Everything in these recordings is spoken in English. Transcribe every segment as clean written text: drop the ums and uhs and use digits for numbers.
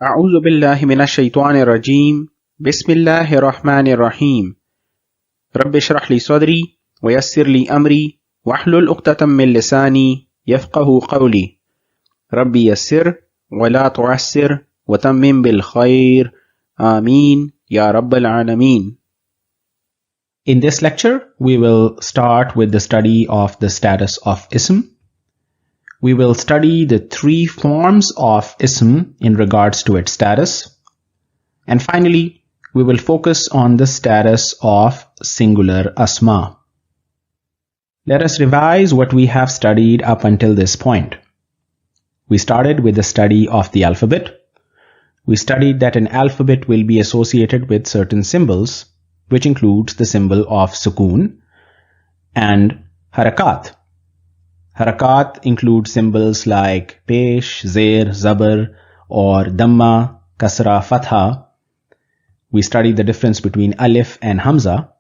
أعوذ بالله من الشيطان الرجيم بسم الله الرحمن الرحيم رب اشرح لي صدري ويسر لي أمري واحلل عقدة من لساني يفقه قولي ربي يسر ولا تعسر وتمم بالخير آمين يا رب العالمين. In this lecture, we will start with the study of the status of ism. We will study the three forms of ism in regards to its status. And finally, we will focus on the status of singular asma. Let us revise what we have studied up until this point. We started with the study of the alphabet. We studied that an alphabet will be associated with certain symbols, which includes the symbol of sukoon and harakat. Harakat includes symbols like pesh, zer, zabar, or dhamma, kasra, fatha. We studied the difference between alif and hamza.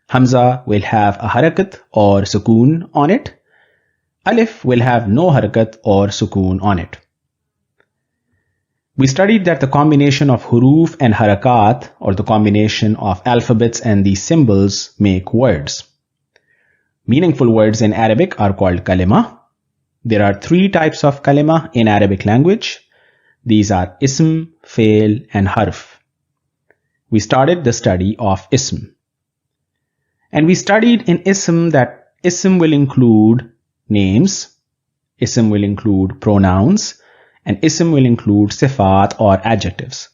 Hamza will have a harakat or sukoon on it. Alif will have no harakat or sukoon on it. We studied that the combination of huruf and harakat, or the combination of alphabets and these symbols, make words. Meaningful words in Arabic are called kalima. There are three types of kalima in Arabic language. These are ism, fail, and harf. We started the study of ism. And we studied in ism that ism will include names, ism will include pronouns, and ism will include sifat or adjectives.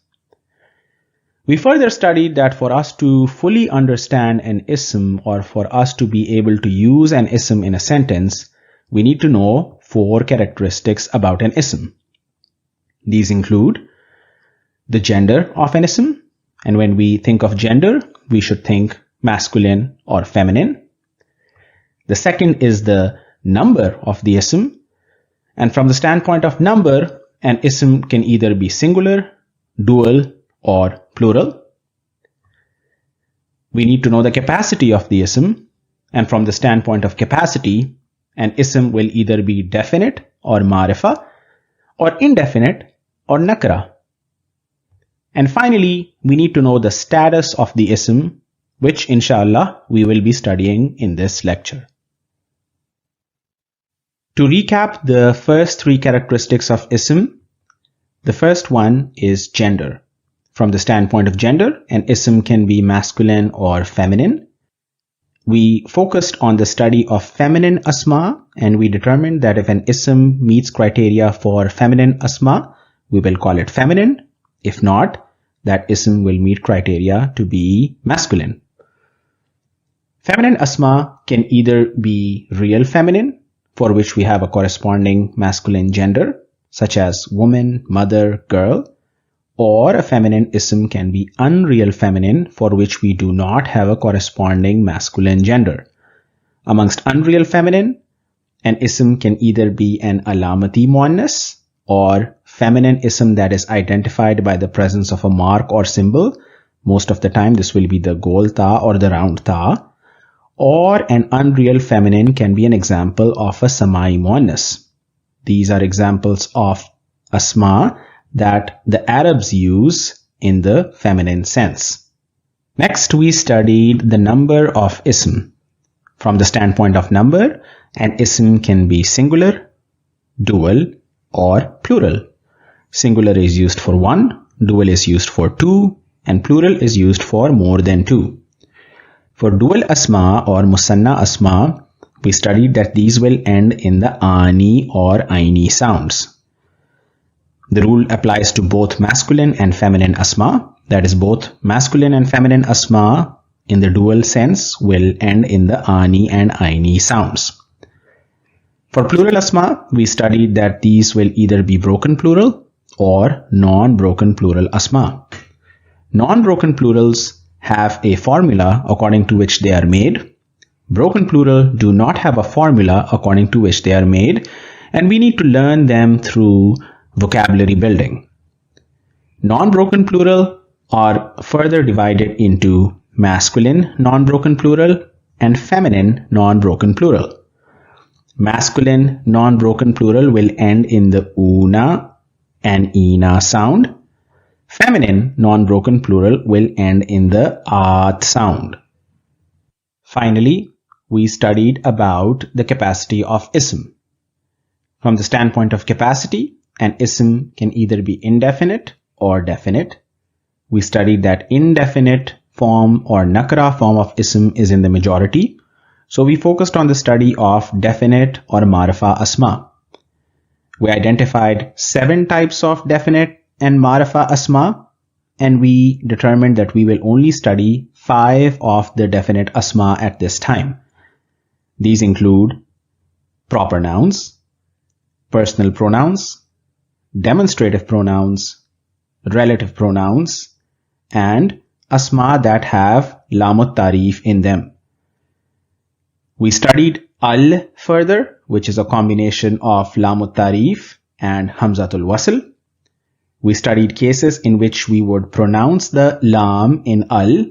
We further studied that for us to fully understand an ism, or for us to be able to use an ism in a sentence, we need to know four characteristics about an ism. These include the gender of an ism, and when we think of gender, we should think masculine or feminine. The second is the number of the ism, and from the standpoint of number, an ism can either be singular, dual, or plural. We need to know the capacity of the ism, and from the standpoint of capacity, an ism will either be definite or marifa, or indefinite or nakra. And finally, we need to know the status of the ism, which inshallah we will be studying in this lecture. To recap the first three characteristics of ism, the first one is gender. From the standpoint of gender, an ism can be masculine or feminine. We focused on the study of feminine asma, and we determined that if an ism meets criteria for feminine asma, we will call it feminine. If not, that ism will meet criteria to be masculine. Feminine asma can either be real feminine, for which we have a corresponding masculine gender, such as woman, mother, girl, or a feminine ism can be unreal feminine, for which we do not have a corresponding masculine gender. Amongst unreal feminine, an ism can either be an alamati muannas, or feminine ism that is identified by the presence of a mark or symbol. Most of the time this will be the gol ta or the round ta. Or an unreal feminine can be an example of a samai muannas. These are examples of asma that the Arabs use in the feminine sense. Next, we studied the number of ism. From the standpoint of number, an ism can be singular, dual, or plural. Singular is used for one, dual is used for two, and plural is used for more than two. For dual asma or musanna asma, we studied that these will end in the ani or aini sounds. The rule applies to both masculine and feminine asma. That is, both masculine and feminine asma in the dual sense will end in the ani and aini sounds. For plural asma, we studied that these will either be broken plural or non-broken plural asma. Non-broken plurals have a formula according to which they are made. Broken plural do not have a formula according to which they are made, and we need to learn them through vocabulary building. Non-broken plural are further divided into masculine non-broken plural and feminine non-broken plural. Masculine non-broken plural will end in the una an ina sound. Feminine non-broken plural will end in the at sound. Finally, we studied about the capacity of ism. From the standpoint of capacity, an ism can either be indefinite or definite. We studied that indefinite form or nakra form of ism is in the majority. So we focused on the study of definite or ma'rifa asma. We identified 7 types of definite and ma'rifa asma, and we determined that we will only study 5 of the definite asma at this time. These include proper nouns, personal pronouns, demonstrative pronouns, relative pronouns, and asma that have lamut tarif in them. We studied al further, which is a combination of lamut tarif and hamzatul wasl. We studied cases in which we would pronounce the lam in al,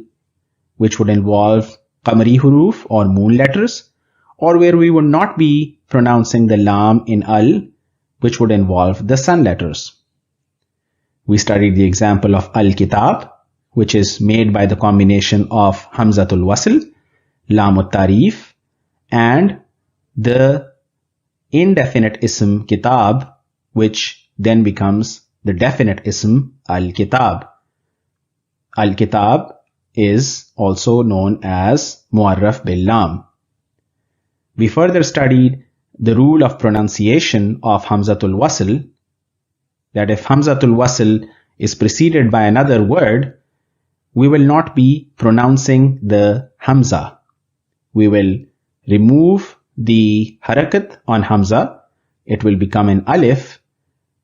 which would involve qamari huruf or moon letters, or where we would not be pronouncing the lam in al, which would involve the sun letters. We studied the example of al-kitab, which is made by the combination of hamzatul wasl, lamut tarif, and the indefinite ism kitab, which then becomes the definite ism al-kitab. Al-kitab is also known as mu'arraf bil lam. We further studied the rule of pronunciation of hamzatul wasl, that if hamzatul wasl is preceded by another word, we will not be pronouncing the hamza. We will remove the harakat on hamza, it will become an alif,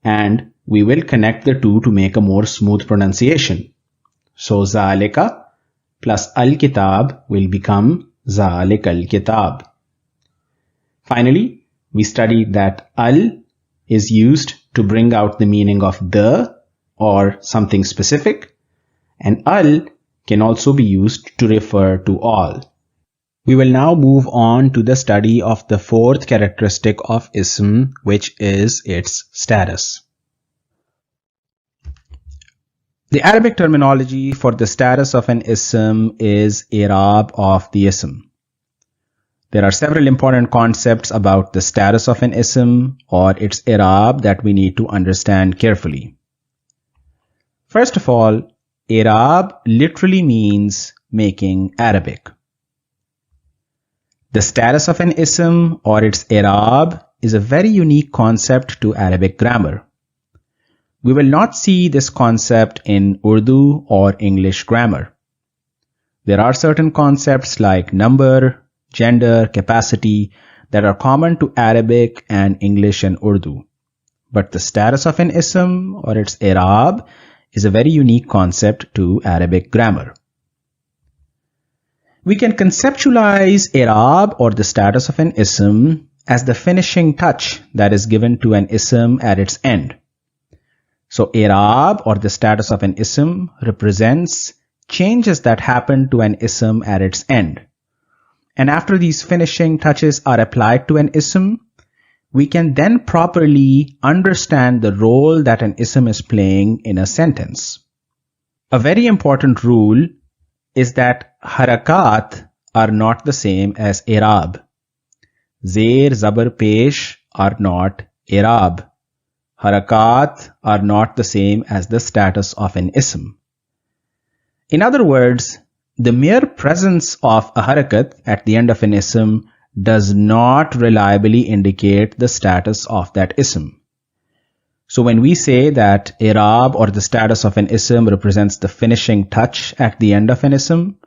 and we will connect the two to make a more smooth pronunciation. So zalika plus al-kitab will become zalik al-kitab. Finally, we studied that al is used to bring out the meaning of the or something specific, and al can also be used to refer to all. We will now move on to the study of the 4th characteristic of ism, which is its status. The Arabic terminology for the status of an ism is i'rab of the ism. There are several important concepts about the status of an ism or its i'rab that we need to understand carefully. First of all, i'rab literally means making Arabic. The status of an ism or its i'rab is a very unique concept to Arabic grammar. We will not see this concept in Urdu or English grammar. There are certain concepts like number, gender, capacity that are common to Arabic and English and Urdu. But the status of an ism or its i'rab is a very unique concept to Arabic grammar. We can conceptualize i'rab or the status of an ism as the finishing touch that is given to an ism at its end. So i'rab or the status of an ism represents changes that happen to an ism at its end. And after these finishing touches are applied to an ism, we can then properly understand the role that an ism is playing in a sentence. A very important rule is that harakat are not the same as i'rab. Zer, zabar, pesh are not i'rab. Harakat are not the same as the status of an ism. In other words, the mere presence of a harakat at the end of an ism does not reliably indicate the status of that ism. So when we say that i'rab or the status of an ism represents the finishing touch at the end of an ism,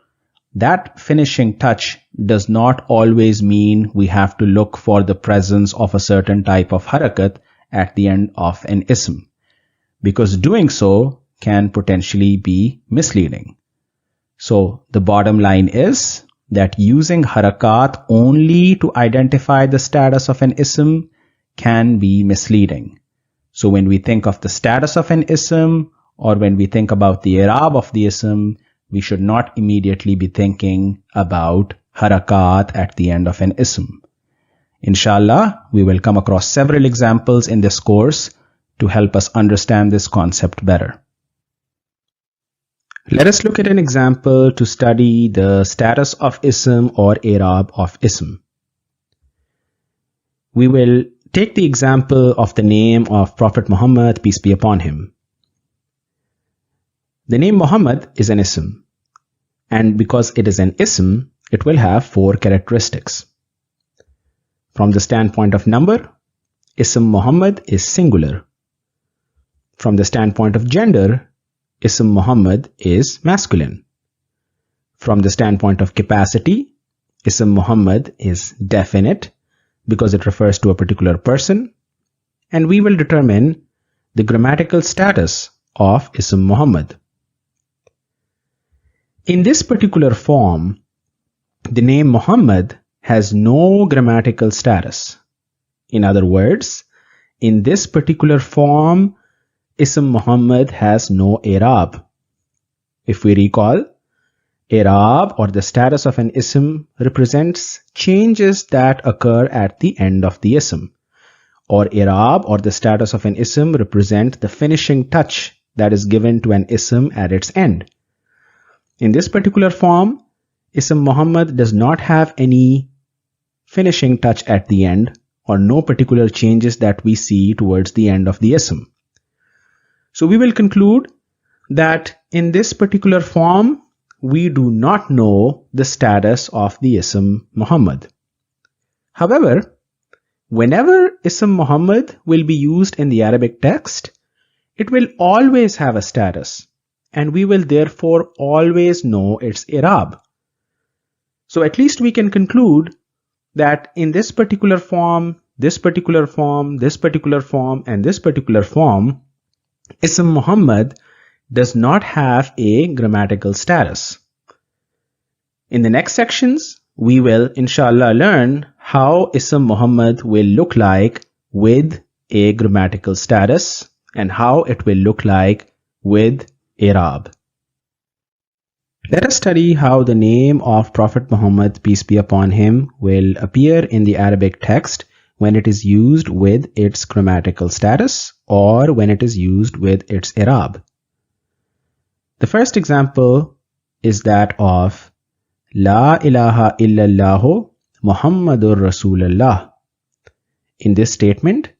that finishing touch does not always mean we have to look for the presence of a certain type of harakat at the end of an ism, because doing so can potentially be misleading. So the bottom line is that using harakat only to identify the status of an ism can be misleading. So when we think of the status of an ism or when we think about the i'rab of the ism, we should not immediately be thinking about harakat at the end of an ism. Inshallah, we will come across several examples in this course to help us understand this concept better. Let us look at an example to study the status of ism or i'rab of ism. We will take the example of the name of Prophet Muhammad, peace be upon him. The name Muhammad is an ism, and because it is an ism, it will have 4 characteristics. From the standpoint of number, ism Muhammad is singular. From the standpoint of gender, ism Muhammad is masculine. From the standpoint of capacity, ism Muhammad is definite because it refers to a particular person, and we will determine the grammatical status of ism Muhammad. In this particular form, the name Muhammad has no grammatical status. In other words, in this particular form, ism Muhammad has no i'rab. If we recall, i'rab or the status of an ism represents changes that occur at the end of the ism, or i'rab or the status of an ism represent the finishing touch that is given to an ism at its end. In this particular form, ism Muhammad does not have any finishing touch at the end or no particular changes that we see towards the end of the ism. So we will conclude that in this particular form, we do not know the status of the ism Muhammad. However, whenever ism Muhammad will be used in the Arabic text, it will always have a status, and we will therefore always know its i'rab. So at least we can conclude that in this particular form, this particular form, this particular form, and this particular form, ism Muhammad does not have a grammatical status. In the next sections, we will inshallah learn how ism Muhammad will look like with a grammatical status and how it will look like with i'rab. Let us study how the name of Prophet Muhammad, peace be upon him, will appear in the Arabic text when it is used with its grammatical status or when it is used with its i'rab. The first example is that of La ilaha illallah Muhammadur Rasulullah. In this statement,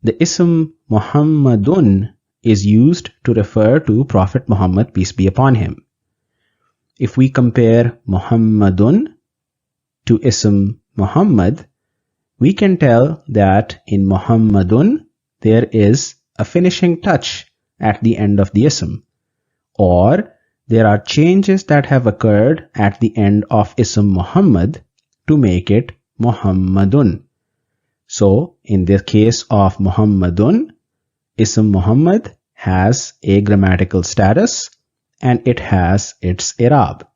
the ism Muhammadun is used to refer to Prophet Muhammad, peace be upon him. If we compare Muhammadun to ism Muhammad, we can tell that in Muhammadun there is a finishing touch at the end of the ism, or there are changes that have occurred at the end of ism Muhammad to make it Muhammadun. So in the case of Muhammadun, ism Muhammad has a grammatical status and it has its i'rab.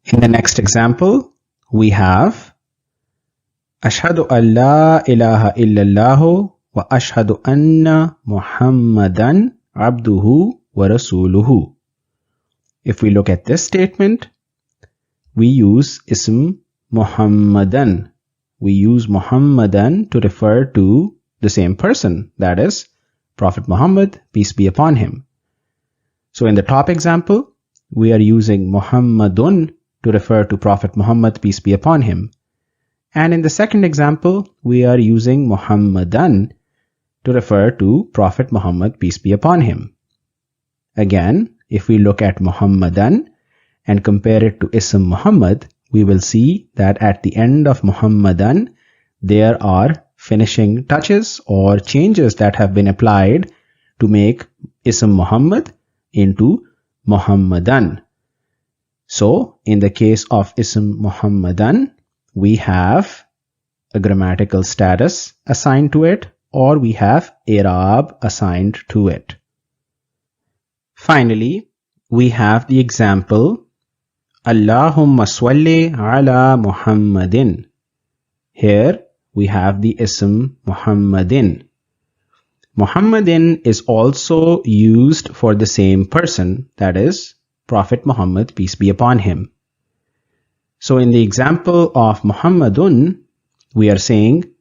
In the next example, we have Ashhadu an la ilaha illallah wa ashhadu anna Muhammadan abduhu wa rasuluhu. If we look at this statement, we use ism Muhammadan. We use Muhammadan to refer to the same person, that is, Prophet Muhammad, peace be upon him. So in the top example, we are using Muhammadun to refer to Prophet Muhammad, peace be upon him. And in the second example, we are using Muhammadan to refer to Prophet Muhammad, peace be upon him. Again, if we look at Muhammadan and compare it to ism Muhammad, we will see that at the end of Muhammadan, there are finishing touches or changes that have been applied to make ism Muhammad into Muhammadan. So, in the case of ism Muhammadan, we have a grammatical status assigned to it, or we have i'rab assigned to it. Finally, we have the example Allahumma salli ala Muhammadin. Here we have the ism Muhammadin. Muhammadin is also used for the same person, that is, Prophet Muhammad, peace be upon him. So in the example of Muhammadun, we are saying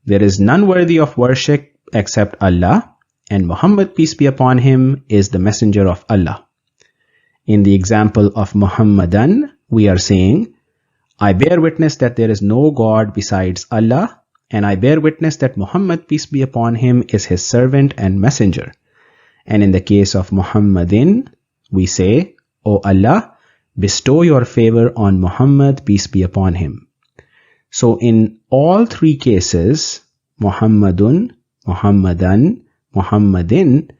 there is none worthy of worship except Allah, and Muhammad, peace be upon him, is the messenger of Allah. In the example of Muhammadan, we are saying, I bear witness that there is no God besides Allah, and I bear witness that Muhammad, peace be upon him, is his servant and messenger. And in the case of Muhammadin, we say, O Allah, bestow your favor on Muhammad, peace be upon him. So in all three cases, Muhammadun, Muhammadan, Muhammadin,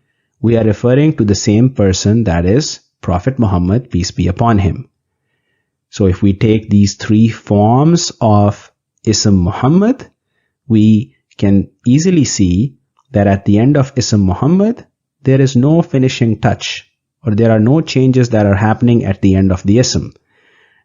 we are referring to the same person, that is Prophet Muhammad, peace be upon him. So if we take these three forms of Ism Muhammad, we can easily see that at the end of Ism Muhammad, there is no finishing touch, or there are no changes that are happening at the end of the Ism.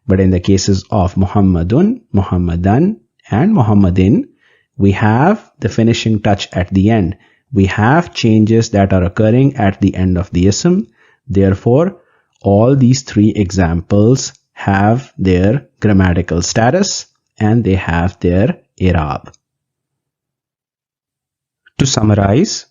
But in the cases of Muhammadun, Muhammadan, and Muhammadin, we have the finishing touch at the end. We have changes that are occurring at the end of the Ism. Therefore, all these three examples have their grammatical status and they have their i'rab. To summarize,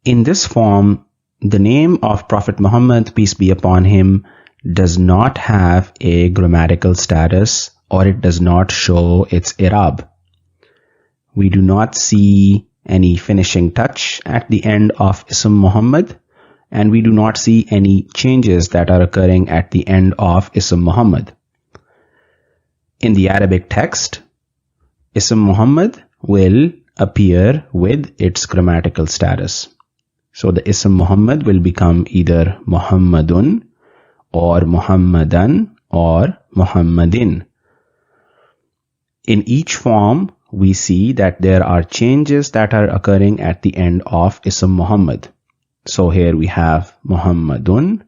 in this form, the name of Prophet Muhammad, peace be upon him, does not have a grammatical status, or it does not show its i'rab. We do not see any finishing touch at the end of Ism Muhammad, and we do not see any changes that are occurring at the end of Ism Muhammad. In the Arabic text, Ism Muhammad will appear with its grammatical status. So the Ism Muhammad will become either Muhammadun or Muhammadan or Muhammadin. In each form, we see that there are changes that are occurring at the end of Ism Muhammad. So here we have Muhammadun,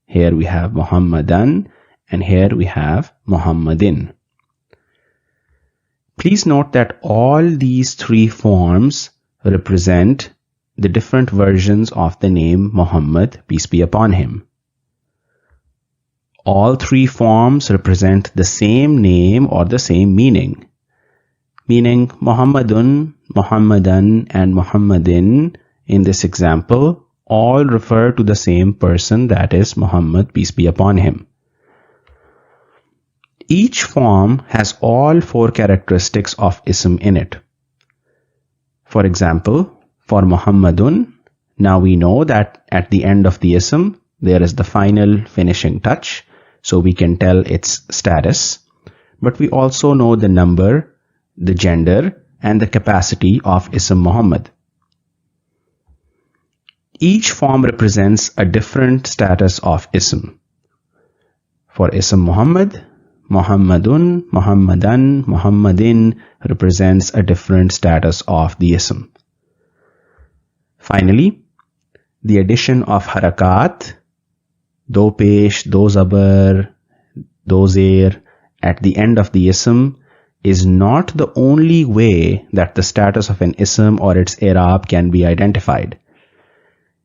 here we have Muhammadan, and here we have Muhammadin. Please note that all these three forms represent the different versions of the name Muhammad, peace be upon him. All three forms represent the same name or the same meaning. Meaning Muhammadun, Muhammadan, and Muhammadin in this example all refer to the same person, that is Muhammad, peace be upon him. Each form has all four characteristics of Ism in it. For example, for Muhammadun, now we know that at the end of the Ism, there is the final finishing touch, so we can tell its status. But we also know the number, the gender, and the capacity of Ism Muhammad. Each form represents a different status of Ism. For Ism Muhammad, Muhammadun, Muhammadan, Muhammadin represents a different status of the Ism. Finally, the addition of harakat, do pesh, do zabar, do zer at the end of the Ism is not the only way that the status of an Ism or its i'rab can be identified.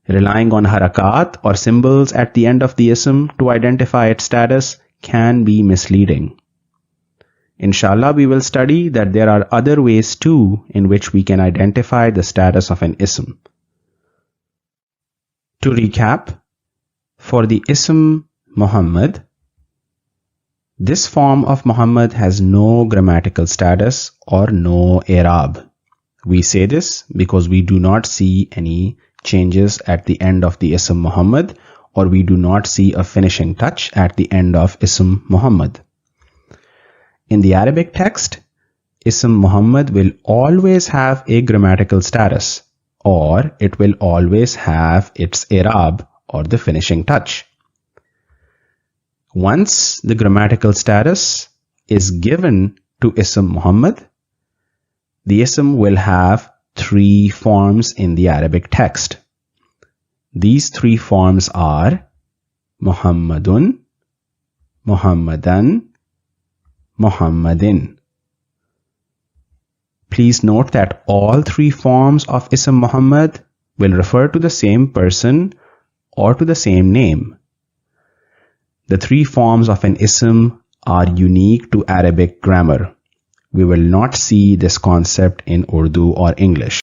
Relying on harakat or symbols at the end of the Ism to identify its status can be misleading. Inshallah, we will study that there are other ways too in which we can identify the status of an Ism. To recap, for the Ism Muhammad, this form of Muhammad has no grammatical status or no i'rab. We say this because we do not see any changes at the end of the Ism Muhammad, or we do not see a finishing touch at the end of Ism Muhammad. In the Arabic text, Ism Muhammad will always have a grammatical status, or it will always have its i'rab or the finishing touch. Once the grammatical status is given to Ism Muhammad, the Ism will have three forms in the Arabic text. These three forms are Muhammadun, Muhammadan, Muhammadin. Please note that all three forms of Ism Muhammad will refer to the same person or to the same name. The three forms of an Ism are unique to Arabic grammar. we will not see this concept in Urdu or English.